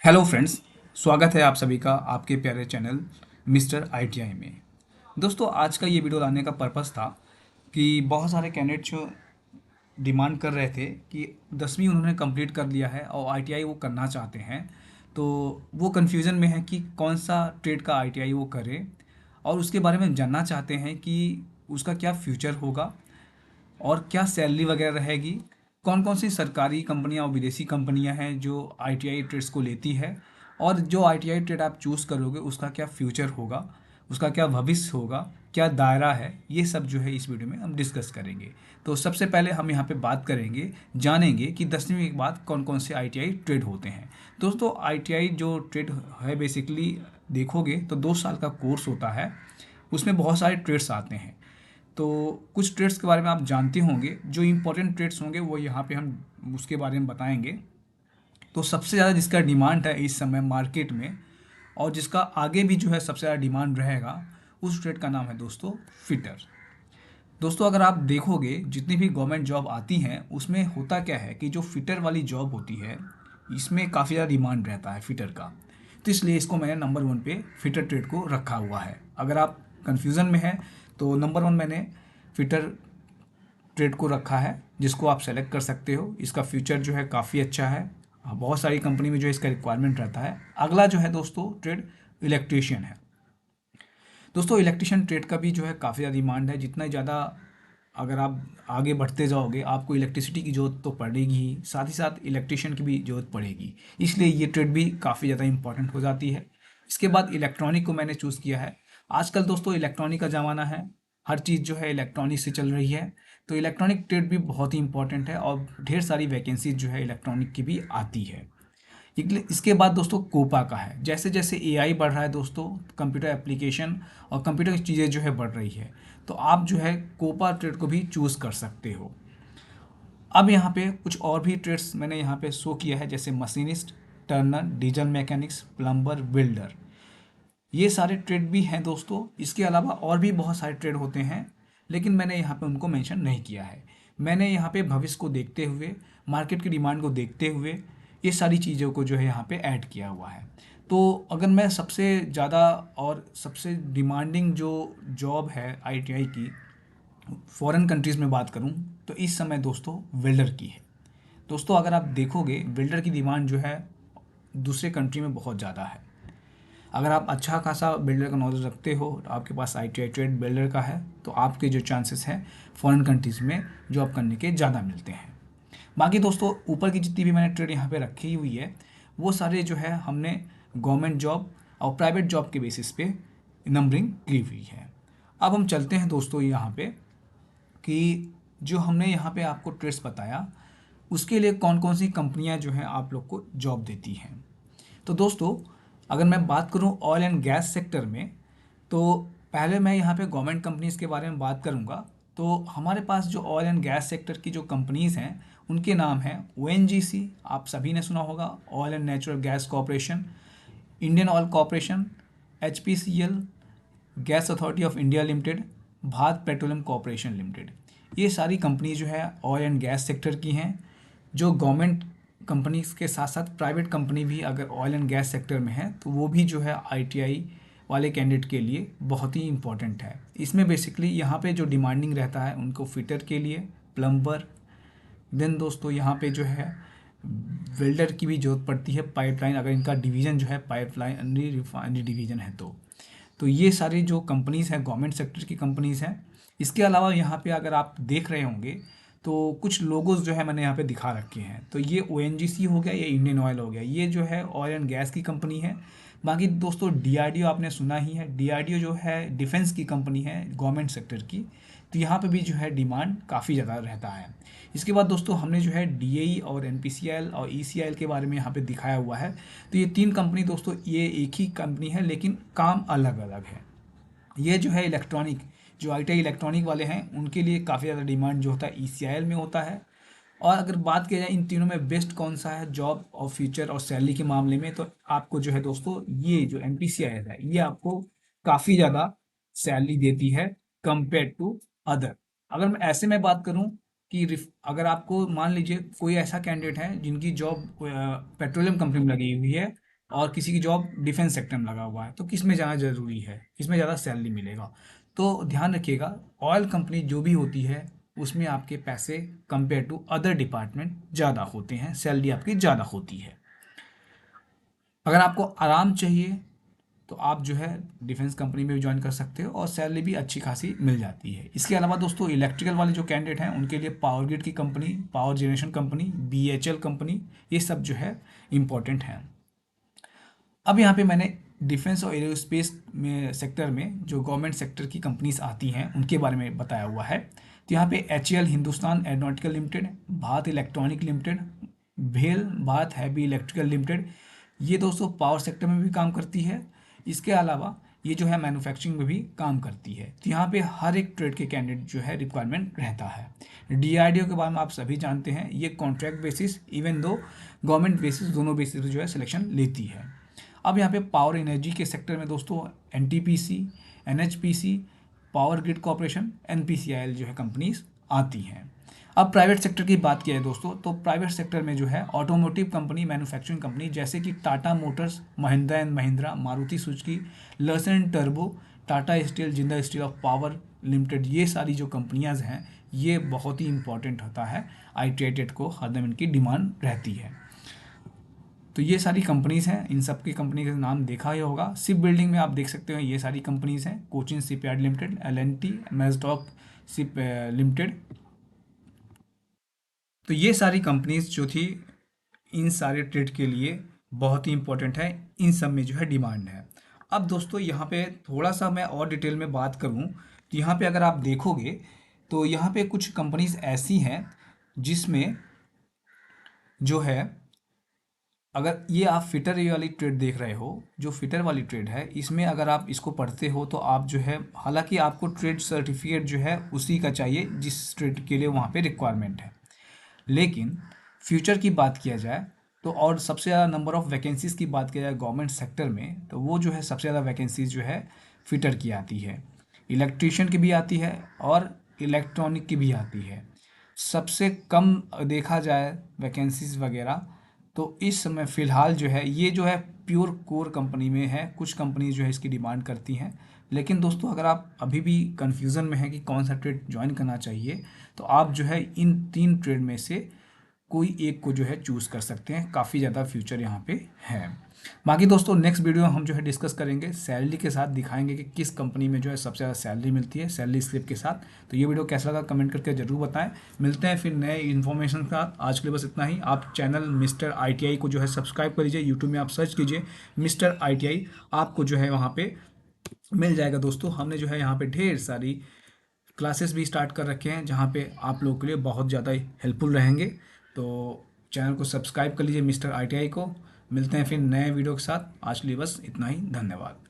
Hello friends. स्वागत है आप सभी का आपके प्यारे चैनल मिस्टर आईटीआई में। दोस्तों, आज का ये वीडियो लाने का पर्पस था कि बहुत सारे कैंडिडेट जो डिमांड कर रहे थे कि 10वीं उन्होंने कंप्लीट कर लिया है और आईटीआई वो करना चाहते हैं, तो वो कन्फ्यूज़न में है कि कौन सा ट्रेड का आईटीआई वो करे और उसके बारे में जानना चाहते हैं कि उसका क्या फ्यूचर होगा और क्या सैलरी वगैरह रहेगी। कौन कौन सी सरकारी कंपनियां और विदेशी कंपनियां हैं जो आईटीआई ट्रेड्स को लेती है, और जो आईटीआई ट्रेड आप चूज़ करोगे उसका क्या फ्यूचर होगा, उसका क्या भविष्य होगा, क्या दायरा है, ये सब जो है इस वीडियो में हम डिस्कस करेंगे। तो सबसे पहले हम यहाँ पे बात करेंगे, जानेंगे कि 10वीं के बाद कौन कौन से आईटीआई ट्रेड होते हैं। दोस्तों, आईटीआई जो ट्रेड है बेसिकली देखोगे तो 2 साल का कोर्स होता है। उसमें बहुत सारे ट्रेड्स आते हैं। तो कुछ ट्रेड्स के बारे में आप जानते होंगे, जो इम्पोर्टेंट ट्रेड्स होंगे वो यहाँ पे हम उसके बारे में बताएंगे। तो सबसे ज़्यादा जिसका डिमांड है इस समय मार्केट में, और जिसका आगे भी जो है सबसे ज़्यादा डिमांड रहेगा, उस ट्रेड का नाम है दोस्तों फिटर। दोस्तों, अगर आप देखोगे जितनी भी गवर्नमेंट जॉब आती हैं उसमें होता क्या है कि जो फिटर वाली जॉब होती है इसमें काफ़ी ज़्यादा डिमांड रहता है फिटर का। तो इसलिए इसको मैंने नंबर 1 पे फिटर ट्रेड को रखा हुआ है। अगर आप कन्फ्यूज़न में हैं तो नंबर 1 मैंने फिटर ट्रेड को रखा है, जिसको आप सेलेक्ट कर सकते हो। इसका फ्यूचर जो है काफ़ी अच्छा है। बहुत सारी कंपनी में जो इसका रिक्वायरमेंट रहता है। अगला जो है दोस्तों ट्रेड इलेक्ट्रीशियन है। दोस्तों, इलेक्ट्रिशियन ट्रेड का भी जो है काफ़ी ज़्यादा डिमांड है। जितना ज़्यादा अगर आप आगे बढ़ते जाओगे आपको इलेक्ट्रिसिटी की ज़रूरत तो पड़ेगी ही, साथ ही साथ इलेक्ट्रिशियन की भी ज़रूरत पड़ेगी। इसलिए ये ट्रेड भी काफ़ी ज़्यादा इंपॉर्टेंट हो जाती है। इसके बाद इलेक्ट्रॉनिक को मैंने चूज़ किया है। आजकल दोस्तों इलेक्ट्रॉनिक का ज़माना है, हर चीज़ जो है इलेक्ट्रॉनिक से चल रही है। तो इलेक्ट्रॉनिक ट्रेड भी बहुत ही इंपॉर्टेंट है और ढेर सारी वैकेंसीज जो है इलेक्ट्रॉनिक की भी आती है। इसके बाद दोस्तों कोपा का है। जैसे जैसे एआई बढ़ रहा है दोस्तों, कंप्यूटर एप्लीकेशन और कंप्यूटर की चीज़ें जो है बढ़ रही है, तो आप जो है कोपा ट्रेड को भी चूज़ कर सकते हो। अब यहाँ पे कुछ और भी ट्रेड्स मैंने यहाँ पे शो किया है, जैसे machinist, Turner, diesel mechanics, plumber, builder. ये सारे ट्रेड भी हैं दोस्तों। इसके अलावा और भी बहुत सारे ट्रेड होते हैं, लेकिन मैंने यहाँ पे उनको मेंशन नहीं किया है। मैंने यहाँ पे भविष्य को देखते हुए, मार्केट की डिमांड को देखते हुए ये सारी चीज़ों को जो है यहाँ पे ऐड किया हुआ है। तो अगर मैं सबसे ज़्यादा और सबसे डिमांडिंग जो जॉब है आईटीआई की फॉरेन कंट्रीज़ में बात करूँ, तो इस समय दोस्तों वेल्डर की है। दोस्तों, अगर आप देखोगे वेल्डर की डिमांड जो है दूसरे कंट्री में बहुत ज़्यादा है। अगर आप अच्छा खासा बिल्डर का नॉलेज रखते हो, आपके पास आईटीआई ट्रेड बिल्डर का है, तो आपके जो चांसेस हैं फॉरेन कंट्रीज़ में जॉब करने के ज़्यादा मिलते हैं। बाकी दोस्तों, ऊपर की जितनी भी मैंने ट्रेड यहाँ पे रखी हुई है वो सारे जो है हमने गवर्नमेंट जॉब और प्राइवेट जॉब के बेसिस पे नंबरिंग की हुई है। अब हम चलते हैं दोस्तों यहाँ पे कि जो हमने यहाँ पे आपको ट्रेड्स बताया उसके लिए कौन कौन सी कंपनियाँ जो हैं आप लोग को जॉब देती हैं। तो दोस्तों, अगर मैं बात करूं ऑयल एंड गैस सेक्टर में, तो पहले मैं यहाँ पे गवर्नमेंट कंपनीज़ के बारे में बात करूँगा। तो हमारे पास जो ऑयल एंड गैस सेक्टर की जो कंपनीज़ हैं उनके नाम हैं ओएनजीसी, आप सभी ने सुना होगा, oil and natural gas corporation, Indian oil corporation, HPCL, gas authority of India limited, Bharat petroleum corporation limited. ये सारी कंपनी जो है ऑयल एंड गैस सेक्टर की हैं। जो गवर्नमेंट कंपनीज के साथ साथ प्राइवेट कंपनी भी अगर ऑयल एंड गैस सेक्टर में है तो वो भी जो है आईटीआई वाले कैंडिडेट के लिए बहुत ही इंपॉर्टेंट है। इसमें बेसिकली यहाँ पे जो डिमांडिंग रहता है उनको फिटर के लिए, प्लम्बर, देन दोस्तों यहाँ पे जो है वेल्डर की भी जरूरत पड़ती है, पाइपलाइन, अगर इनका डिवीज़न जो है पाइपलाइन रिफाइनरी डिवीज़न है तो ये सारी जो कंपनीज़ हैं गवर्नमेंट सेक्टर की कंपनीज़ हैं। इसके अलावा यहाँ पे अगर आप देख रहे होंगे तो कुछ लोगोज जो है मैंने यहाँ पे दिखा रखे हैं। तो ये ओएनजीसी हो गया, ये इंडियन ऑयल हो गया, ये जो है ऑयल एंड गैस की कंपनी है। बाकी दोस्तों डीआरडीओ आपने सुना ही है, डीआरडीओ जो है डिफेंस की कंपनी है गवर्नमेंट सेक्टर की। तो यहाँ पे भी जो है डिमांड काफ़ी ज़्यादा रहता है। इसके बाद दोस्तों हमने जो है डीएई और एनपीसीआईएल और ईसीआईएल के बारे में यहाँ पे दिखाया हुआ है। तो ये तीन कंपनी दोस्तों ये एक ही कंपनी है लेकिन काम अलग अलग है। ये जो है इलेक्ट्रॉनिक, जो आईटीआई इलेक्ट्रॉनिक वाले हैं उनके लिए काफ़ी ज़्यादा डिमांड जो होता है ईसीआईएल में होता है। और अगर बात किया जाए इन तीनों में बेस्ट कौन सा है जॉब और फ्यूचर और सैलरी के मामले में, तो आपको जो है दोस्तों ये जो एनपीसीआईएल है ये आपको काफ़ी ज़्यादा सैलरी देती है कंपेयर टू अदर। अगर मैं ऐसे में बात करूं कि अगर आपको मान लीजिए कोई ऐसा कैंडिडेट है जिनकी जॉब पेट्रोलियम कंपनी में लगी हुई है, और किसी की जॉब डिफेंस सेक्टर में लगा हुआ है, तो किस में जाना ज़रूरी है, किस में ज़्यादा सैलरी मिलेगा। तो ध्यान रखिएगा, ऑयल कंपनी जो भी होती है उसमें आपके पैसे कंपेयर टू अदर डिपार्टमेंट ज़्यादा होते हैं, सैलरी आपकी ज़्यादा होती है। अगर आपको आराम चाहिए तो आप जो है डिफेंस कंपनी में भी ज्वाइन कर सकते हो और सैलरी भी अच्छी खासी मिल जाती है। इसके अलावा दोस्तों इलेक्ट्रिकल वाले जो कैंडिडेट हैं उनके लिए पावर ग्रिड की company, power generation company, BHEL company, ये सब जो है इम्पोर्टेंट हैं। अब यहाँ पे मैंने डिफेंस और एरोस्पेस में सेक्टर में जो गवर्नमेंट सेक्टर की कंपनीज आती हैं उनके बारे में बताया हुआ है। तो यहाँ पे HAL Hindustan aeronautical limited, Bharat electronic limited, भेल भारत हैवी इलेक्ट्रिकल लिमिटेड, ये दोस्तों पावर सेक्टर में भी काम करती है। इसके अलावा ये जो है मैन्युफैक्चरिंग में भी काम करती है। तो यहाँ पे हर एक ट्रेड के कैंडिडेट जो है रिक्वायरमेंट रहता है। डीआरडीओ के बारे में आप सभी जानते हैं, ये contract basis even though government basis, दोनों बेसिस जो है सिलेक्शन लेती है। अब यहाँ पे पावर एनर्जी के सेक्टर में दोस्तों NTPC, NHPC, power grid corporation, NPCIL जो है कंपनीज आती हैं। अब प्राइवेट सेक्टर की बात की है दोस्तों, तो प्राइवेट सेक्टर में जो है ऑटोमोटिव कंपनी, मैन्युफैक्चरिंग कंपनी जैसे कि Tata motors, Mahindra and Mahindra, Maruti Suzuki, Larsen टर्बो, Tata steel, Jindal steel of power limited, ये सारी जो कंपनियां हैं ये बहुत ही इंपॉर्टेंट होता है। आईटीआई टेट को हरदम इनकी डिमांड रहती है। तो ये सारी कंपनीज हैं, इन सब की कंपनी का नाम देखा ही होगा। शिप बिल्डिंग में आप देख सकते हो ये सारी कंपनीज हैं, Cochin shipyard limited, L and T, Mazdock ship limited. तो ये सारी कंपनीज जो थी इन सारे ट्रेड के लिए बहुत ही इंपॉर्टेंट है, इन सब में जो है डिमांड है। अब दोस्तों यहाँ पे थोड़ा सा मैं और डिटेल में बात करूँ तो यहाँ पे अगर आप देखोगे तो यहाँ पे कुछ कंपनीज ऐसी हैं जिसमें जो है, अगर ये आप फिटर ये वाली ट्रेड देख रहे हो, जो फिटर वाली ट्रेड है इसमें अगर आप इसको पढ़ते हो तो आप जो है, हालांकि आपको ट्रेड सर्टिफिकेट जो है उसी का चाहिए जिस ट्रेड के लिए वहाँ पे रिक्वायरमेंट है, लेकिन फ्यूचर की बात किया जाए तो और सबसे ज़्यादा नंबर ऑफ़ वैकेंसीज़ की बात किया जाए गवर्नमेंट सेक्टर में तो वो जो है सबसे ज़्यादा वैकेंसीज जो है फिटर की आती है, इलेक्ट्रीशियन की भी आती है और इलेक्ट्रॉनिक की भी आती है। सबसे कम देखा जाए वैकेंसीज वगैरह तो इस समय फ़िलहाल जो है ये जो है प्योर कोर कंपनी में है, कुछ कंपनी जो है इसकी डिमांड करती हैं। लेकिन दोस्तों अगर आप अभी भी कन्फ्यूज़न में है कि कौन सा ट्रेड ज्वाइन करना चाहिए तो आप जो है इन 3 ट्रेड में से कोई एक को जो है चूज़ कर सकते हैं, काफ़ी ज़्यादा फ्यूचर यहाँ पे है। बाकी दोस्तों नेक्स्ट वीडियो हम जो है डिस्कस करेंगे, सैलरी के साथ दिखाएंगे कि किस कंपनी में जो है सबसे ज़्यादा सैलरी मिलती है, सैलरी स्लिप के साथ। तो ये वीडियो कैसा लगा कमेंट करके ज़रूर बताएं। मिलते हैं फिर नए इन्फॉर्मेशन के साथ, आज के लिए बस इतना ही। आप चैनल मिस्टर ITI को जो है सब्सक्राइब कर लीजिए, यूट्यूब में आप सर्च कीजिए मिस्टर ITI, आपको जो है वहाँ पर मिल जाएगा। दोस्तों हमने जो है यहाँ पर ढेर सारी क्लासेस भी स्टार्ट कर रखे हैं जहाँ पे आप लोगों के लिए बहुत ज़्यादा हेल्पफुल रहेंगे। तो चैनल को सब्सक्राइब कर लीजिए मिस्टर ITI को। मिलते हैं फिर नए वीडियो के साथ, आज के लिए बस इतना ही, धन्यवाद।